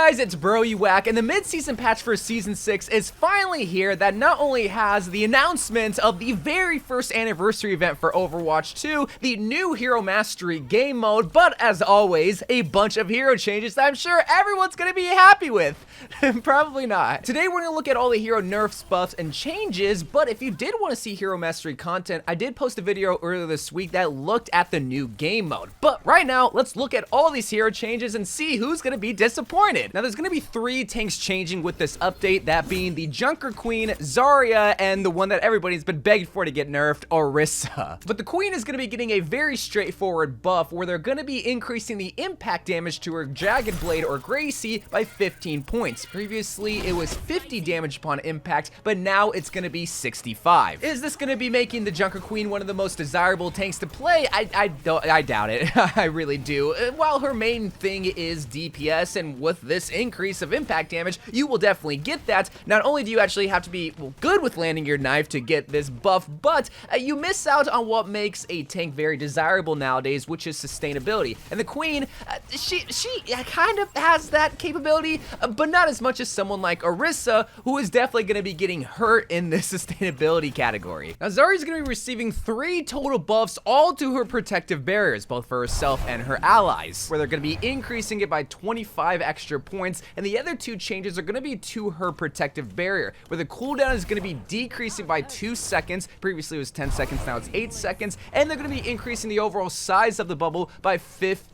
guys, it's Bro You Whack, and the mid-season patch for Season 6 is finally here that not only has the announcement of the very first anniversary event for Overwatch 2, the new Hero Mastery game mode, but as always, a bunch of hero changes that I'm sure everyone's gonna be happy with. Probably not. Today we're gonna look at all the hero nerfs, buffs, and changes, but if you did want to see Hero Mastery content, I did post a video earlier this week that looked at the new game mode. But right now, let's look at all these hero changes and see who's gonna be disappointed. Now there's gonna be 3 tanks changing with this update, that being the Junker Queen, Zarya, and the one that everybody's been begging for to get nerfed, Orisa. But the Queen is gonna be getting a very straightforward buff where they're gonna be increasing the impact damage to her Jagged Blade or Gracie by 15 points. Previously, it was 50 damage upon impact, but now it's gonna be 65. Is this gonna be making the Junker Queen one of the most desirable tanks to play? I doubt it. I really do. While her main thing is DPS, and with this increase of impact damage, you will definitely get that. Not only do you actually have to be good with landing your knife to get this buff, but you miss out on what makes a tank very desirable nowadays, which is sustainability. And the Queen, she kind of has that capability, but not as much as someone like Orisa, who is definitely going to be getting hurt in this sustainability category. Now, Zarya's going to be receiving 3 total buffs, all to her protective barriers, both for herself and her allies, where they're going to be increasing it by 25 extra points, and the other 2 changes are going to be to her protective barrier, where the cooldown is going to be decreasing by 2 seconds. Previously it was 10 seconds, now it's 8 seconds, and they're going to be increasing the overall size of the bubble by 15%.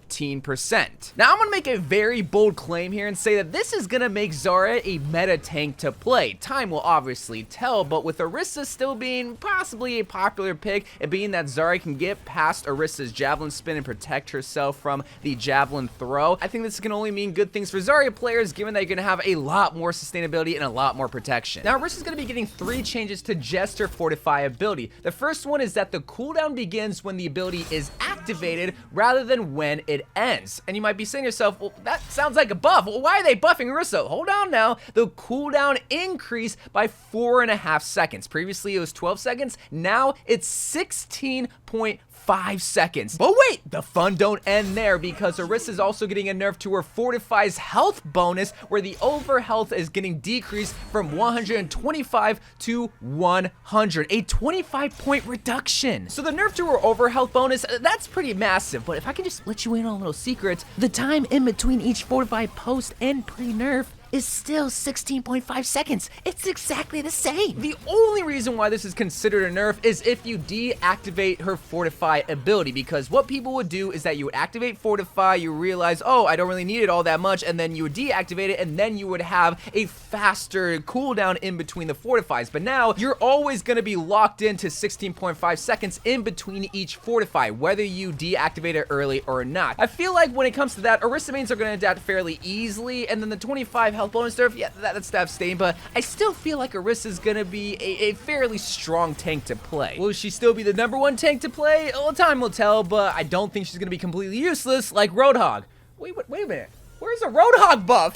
Now I'm gonna make a very bold claim here and say that this is gonna make Zarya a meta tank to play. Time will obviously tell, but with Orisa still being possibly a popular pick, and being that Zarya can get past Orisa's javelin spin and protect herself from the javelin throw, I think this can only mean good things for Zarya players, given that you're gonna have a lot more sustainability and a lot more protection. Now Orisa's gonna be getting 3 changes to just her Fortify ability. The first one is that the cooldown begins when the ability is activated rather than when it ends. And you might be saying to yourself, well, that sounds like a buff. Well, why are they buffing Orisa? Hold on now. The cooldown increased by 4.5 seconds. Previously, it was 12 seconds. Now it's 16.5 seconds. But wait, the fun don't end there, because Orisa is also getting a nerf to her Fortify's health bonus, where the over health is getting decreased from 125 to 100, a 25-point reduction. So the nerf to her over health bonus, that's pretty massive. But if I can just let you in on a little secret, the time in between each Fortify post and pre-nerf is still 16.5 seconds. It's exactly the same. The only reason why this is considered a nerf is if you deactivate her Fortify ability, because what people would do is that you would activate Fortify, you realize, oh, I don't really need it all that much, and then you would deactivate it, and then you would have a faster cooldown in between the Fortifies. But now, you're always gonna be locked into 16.5 seconds in between each Fortify, whether you deactivate it early or not. I feel like when it comes to that, Orisa mains are gonna adapt fairly easily, and then the 25 health bonus nerf, yeah, that's devastating, but I still feel like Orisa's gonna be a fairly strong tank to play. Will she still be the #1 tank to play? Well, time will tell, but I don't think she's gonna be completely useless like Roadhog. Wait a minute. Where's the Roadhog buff?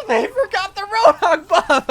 They forgot the Roadhog buff.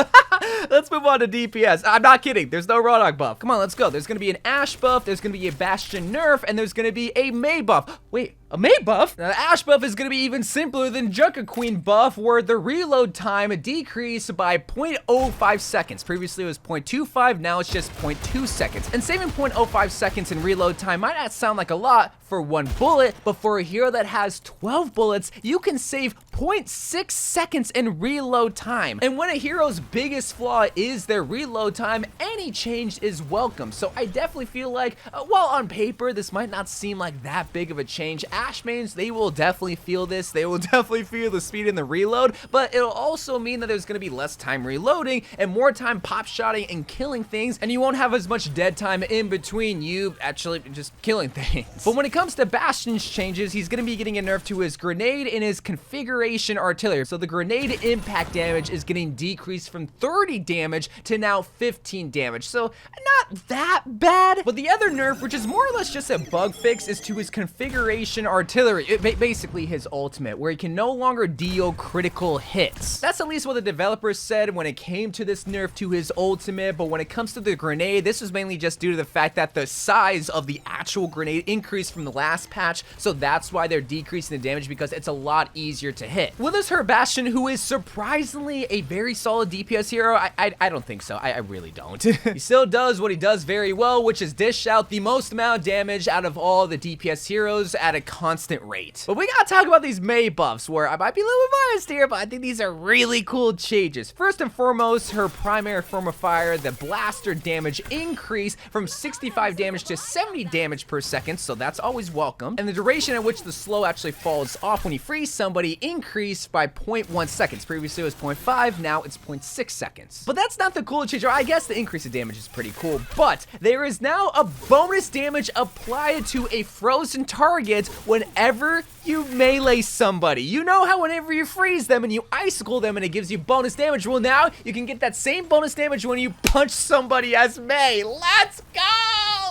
Let's move on to DPS. I'm not kidding. There's no Roadhog buff. Come on, let's go. There's going to be an Ashe buff. There's going to be a Bastion Nerf. And there's going to be a Mei Buff. Wait, a Mei Buff? Now, the Ashe buff is going to be even simpler than Junker Queen buff, where the reload time decreased by 0.05 seconds. Previously, it was 0.25. Now it's just 0.2 seconds. And saving 0.05 seconds in reload time might not sound like a lot for 1 bullet, but for a hero that has 12 bullets, you can save 0.6 seconds in reload time. And when a hero's biggest flaw is their reload time, any change is welcome. So I definitely feel like, while on paper this might not seem like that big of a change, Ashe mains, they will definitely feel this. They will definitely feel the speed in the reload, but it'll also mean that there's going to be less time reloading and more time pop-shotting and killing things, and you won't have as much dead time in between you actually just killing things. But when it comes to Bastion's changes, he's going to be getting a nerf to his grenade and his configuration artillery. So the grenade impact damage is getting decreased from 30 damage to now 15 damage. So not that bad. But the other nerf, which is more or less just a bug fix, is to his configuration artillery. Basically his ultimate, where he can no longer deal critical hits. That's at least what the developers said when it came to this nerf to his ultimate. But when it comes to the grenade, this was mainly just due to the fact that the size of the actual grenade increased from the last patch. So that's why they're decreasing the damage, because it's a lot easier to hit. hit. Will this hurt Bastion, who is surprisingly a very solid DPS hero? I don't think so. I really don't. He still does what he does very well, which is dish out the most amount of damage out of all the DPS heroes at a constant rate. But we gotta talk about these Mei buffs, where I might be a little bit biased here, but I think these are really cool changes. First and foremost, her primary form of fire, the blaster damage increase from 65 damage to 70 damage per second, so that's always welcome. And the duration at which the slow actually falls off when you freeze somebody increased by 0.1 seconds. Previously it was 0.5, now it's 0.6 seconds. But that's not the cool change, or I guess the increase of damage is pretty cool, but there is now a bonus damage applied to a frozen target whenever you melee somebody. You know how whenever you freeze them and you icicle them and it gives you bonus damage? Well, now you can get that same bonus damage when you punch somebody as Mei. Let's go!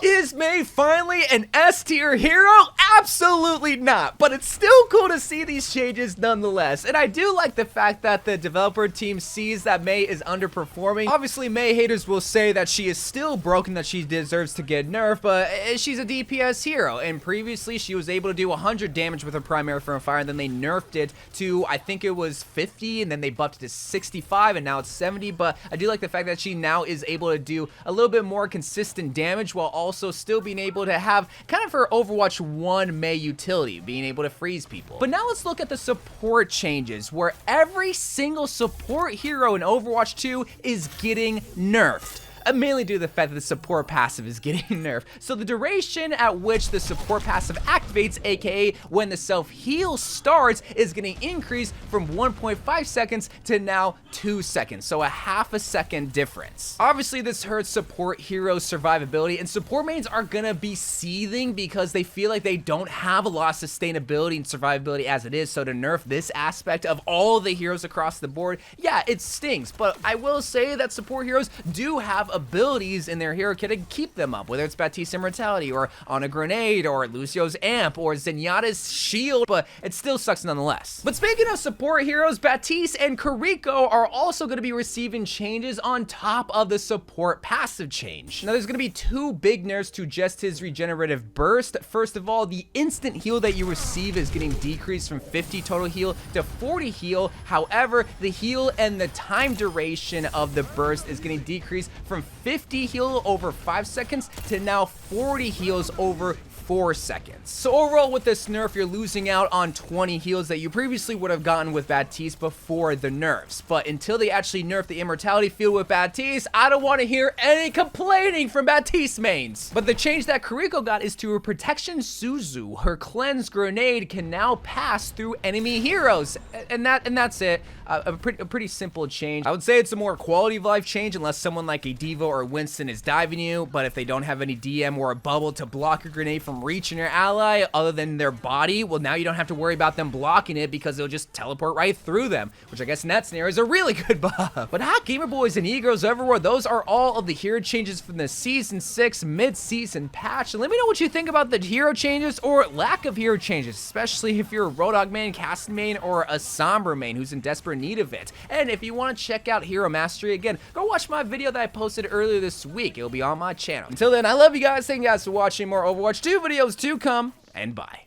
Is Mei finally an S tier hero? Absolutely not, but it's still cool to see these changes nonetheless. And I do like the fact that the developer team sees that Mei is underperforming. Obviously, Mei haters will say that she is still broken, that she deserves to get nerfed, but she's a DPS hero, and previously she was able to do 100 damage with her primary form of fire, and then they nerfed it to, I think it was 50, and then they buffed it to 65, and now it's 70, but I do like the fact that she now is able to do a little bit more consistent damage while also still being able to have kind of her Overwatch 1 Mei utility, being able to freeze people. But now let's look at the support changes, where every single support hero in Overwatch 2 is getting nerfed. Mainly due to the fact that the support passive is getting nerfed. So the duration at which the support passive activates, aka when the self-heal starts, is getting increased from 1.5 seconds to now 2 seconds. So a half a second difference. Obviously this hurts support heroes' survivability, and support mains are gonna be seething because they feel like they don't have a lot of sustainability and survivability as it is. So to nerf this aspect of all the heroes across the board, yeah, it stings. But I will say that support heroes do have abilities in their hero kit to keep them up, whether it's Baptiste Immortality or on a grenade or Lucio's amp or Zenyatta's shield, but it still sucks nonetheless. But speaking of support heroes, Baptiste and Kiriko are also going to be receiving changes on top of the support passive change. Now there's going to be two big nerfs to just his regenerative burst. First of all, the instant heal that you receive is getting decreased from 50 total heal to 40 heal. However, the heal and the time duration of the burst is getting decreased from 50 heal over 5 seconds to now 40 heals over 4 seconds. So overall with this nerf, you're losing out on 20 heals that you previously would have gotten with Baptiste before the nerfs. But until they actually nerf the immortality field with Baptiste, I don't want to hear any complaining from Baptiste mains. But the change that Kiriko got is to her protection Suzu. Her cleanse grenade can now pass through enemy heroes, and that's it. A pretty simple change. I would say it's a more quality of life change unless someone like a Diva or Winston is diving you, but if they don't have any DM or a bubble to block your grenade from reaching your ally other than their body, well, now you don't have to worry about them blocking it because they'll just teleport right through them, which I guess in that scenario is a really good buff. But hot gamer boys and egos everywhere, those are all of the hero changes from the Season 6 mid-season patch. And let me know what you think about the hero changes or lack of hero changes, especially if you're a Roadhog main, Casting main, or a Sombra main who's in desperate need of it. And if you want to check out Hero Mastery again, go watch my video that I posted earlier this week. It'll be on my channel. Until then, I love you guys. Thank you guys for watching. More Overwatch 2 videos to come, and bye.